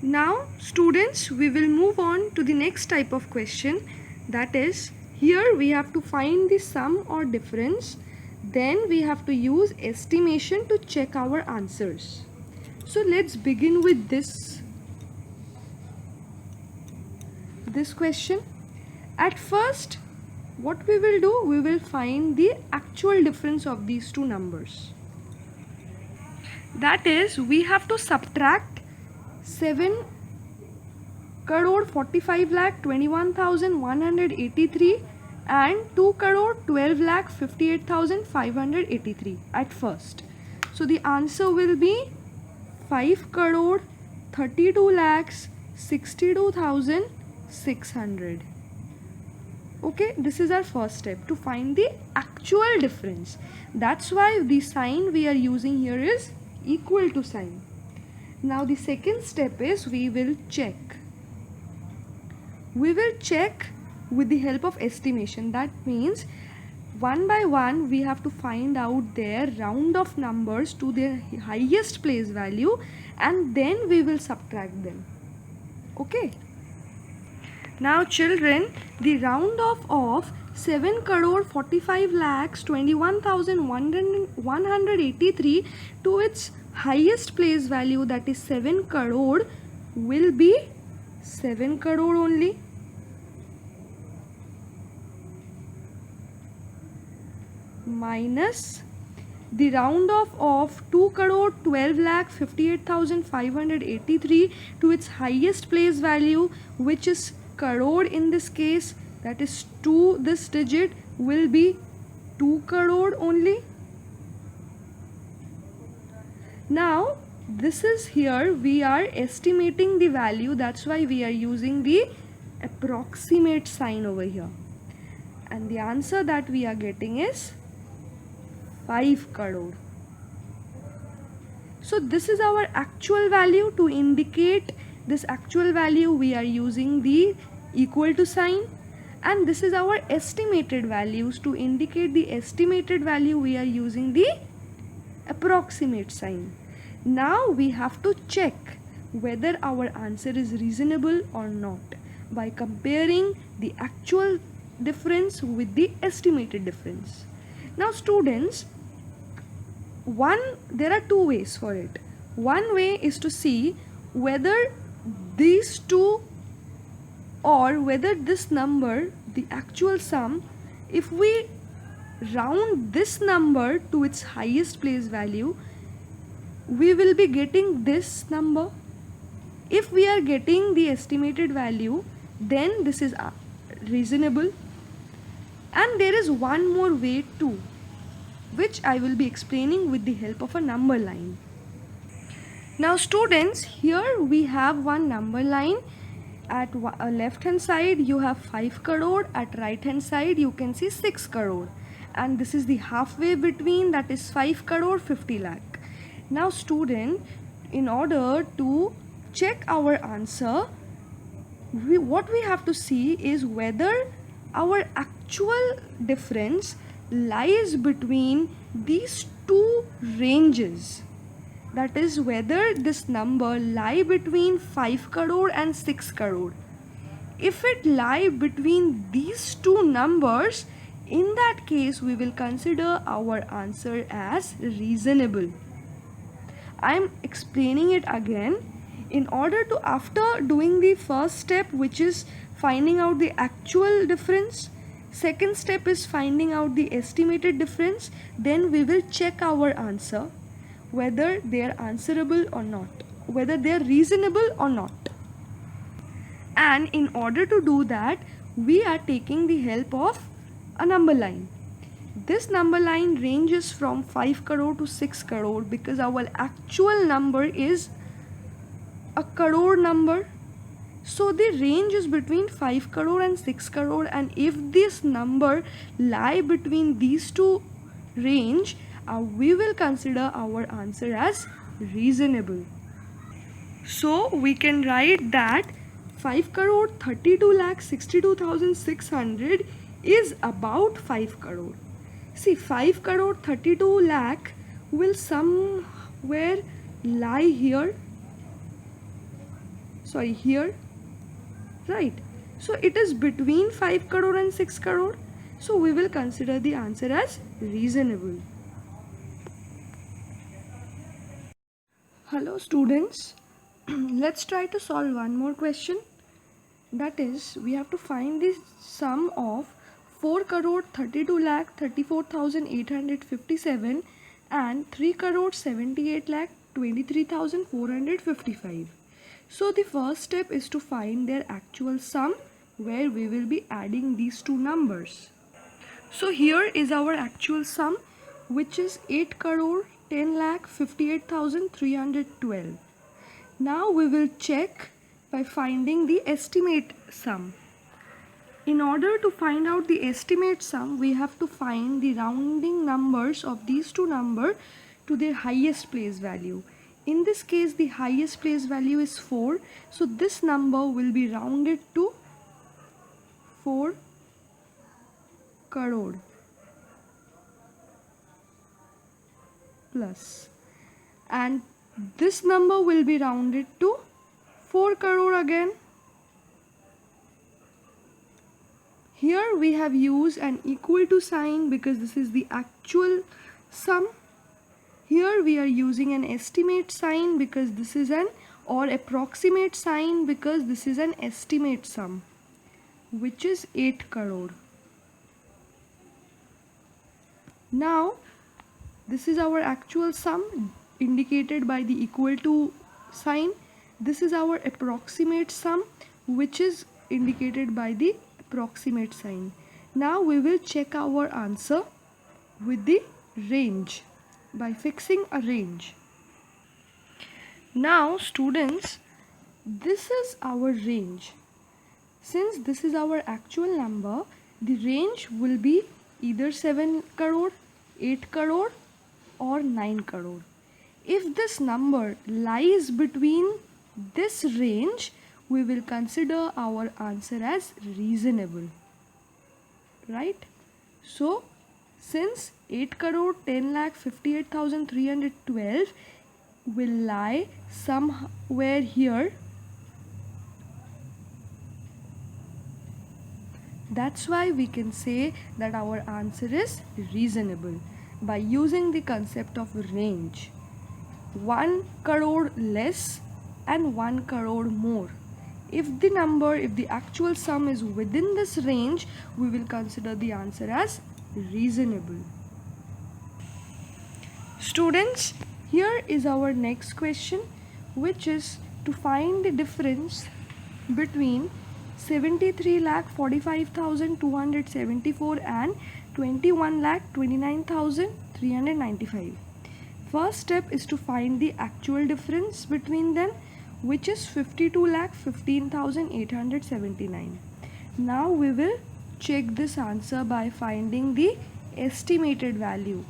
Now students, we will move on to the next type of question, that is, here we have to find the sum or difference, then we have to use estimation to check our answers. So let's begin with this question. At first, what we will do, we will find the actual difference of these two numbers. That is, we have to subtract 7 crore 45 lakh 21,183 and 2 crore 12 lakh 58,583 at first. So the answer will be 5 crore 32 lakhs 62,600. Okay, this is our first step to find the actual difference. That's why the sign we are using here is equal to sign. Now the second step is we will check. We will check with the help of estimation. That means one by one we have to find out their round of numbers to their highest place value and then we will subtract them. Okay. Now children, the round off of 7 crore 45 lakhs 21,183 to its highest place value, that is 7 crore, will be 7 crore only. Minus the round off of 2 crore 12 lakh 58,583 to its highest place value, which is crore in this case, that is 2, this digit will be 2 crore only. Now this is, here we are estimating the value, that's why we are using the approximate sign over here, and the answer that we are getting is 5 crore. So this is our actual value. To indicate this actual value we are using the equal to sign, and this is our estimated values. To indicate the estimated value we are using the approximate sign. Now we have to check whether our answer is reasonable or not by comparing the actual difference with the estimated difference. Now students, there are two ways for it. One way is to see whether these two, or whether this number, the actual sum, if we round this number to its highest place value, we will be getting this number. If we are getting the estimated value, then this is reasonable. And there is one more way too, which I will be explaining with the help of a number line. Now students, here we have one number line. At left hand side you have 5 crore, at right hand side you can see 6 crore, and this is the halfway between, that is 5 crore 50 lakh. Now student, in order to check our answer, what we have to see is whether our actual difference lies between these two ranges. That is, whether this number lie between 5 crore and 6 crore. If it lie between these two numbers, in that case we will consider our answer as reasonable. I am explaining it again. In order to, after doing the first step, which is finding out the actual difference, second step is finding out the estimated difference, then we will check our answer whether they are answerable or not, whether they are reasonable or not. And in order to do that, we are taking the help of a number line. This number line ranges from 5 crore to 6 crore because our actual number is a crore number. So the range is between 5 crore and 6 crore, and if this number lie between these two range, we will consider our answer as reasonable. So we can write that 5 crore 32 lakh 62,600 is about 5 crore. See, 5 crore 32 lakh will somewhere lie here. sorry, here, right? So it is between 5 crore and 6 crore. So we will consider the answer as reasonable. Hello students, let's try to solve one more question. That is, we have to find the sum of 4 crore 32 lakh 34,857 and 3 crore 78 lakh 23,455. So the first step is to find their actual sum, where we will be adding these two numbers. So here is our actual sum, which is 8 crore 10 lakh 58,312. Now we will check by finding the estimate sum. In order to find out the estimate sum, we have to find the rounding numbers of these two numbers to their highest place value. In this case, the highest place value is 4. So this number will be rounded to 4 crore plus, and this number will be rounded to 4 crore again. Here we have used an equal to sign because this is the actual sum. Here we are using an estimate sign because this is an, or approximate sign because this is an estimate sum, which is 8 crore. Now this is our actual sum indicated by the equal to sign. This is our approximate sum, which is indicated by the approximate sign. Now we will check our answer with the range by fixing a range. Now students, this is our range. Since this is our actual number, the range will be either 7 crore, 8 crore or 9 crore. If this number lies between this range, we will consider our answer as reasonable, right? So since 8 crore 10 lakh 58,312 will lie somewhere here, that's why we can say that our answer is reasonable by using the concept of range. 1 crore less and 1 crore more. If the actual sum is within this range, we will consider the answer as reasonable. Students, here is our next question, which is to find the difference between 73,45,274 and 21,29,395. First step is to find the actual difference between them, which is 52,15,879. Now we will check this answer by finding the estimated value.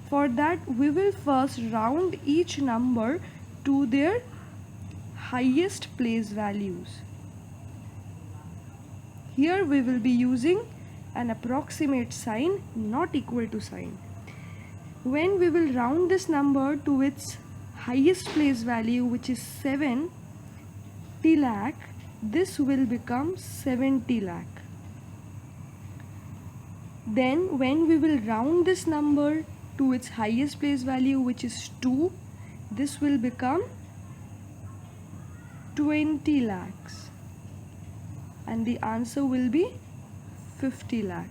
For that, we will first round each number to their highest place values. Here we will be using an approximate sign, not equal to sign. When we will round this number to its highest place value, which is 70 lakh, this will become 70 lakh. Then when we will round this number to its highest place value, which is 2, this will become 20 lakhs, and the answer will be 50 lakh.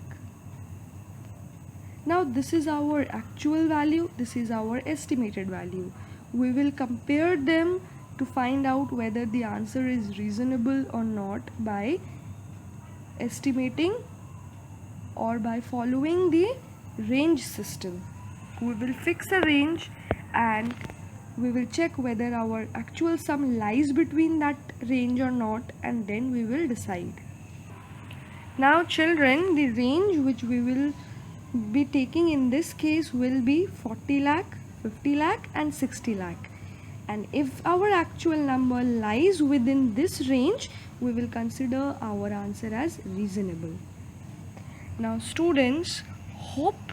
Now this is our actual value, this is our estimated value. We will compare them to find out whether the answer is reasonable or not by estimating or by following the range system. We will fix a range and we will check whether our actual sum lies between that range or not, and then we will decide. Now children, the range which we will be taking in this case will be 40 lakh, 50 lakh and 60 lakh. And if our actual number lies within this range, we will consider our answer as reasonable. Now students, hope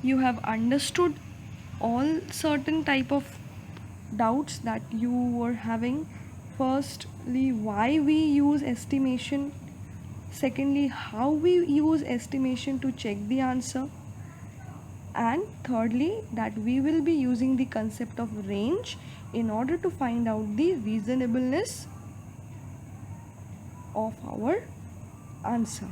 you have understood all certain type of doubts that you were having firstly why we use estimation, secondly how we use estimation to check the answer, and thirdly that we will be using the concept of range in order to find out the reasonableness of our answer.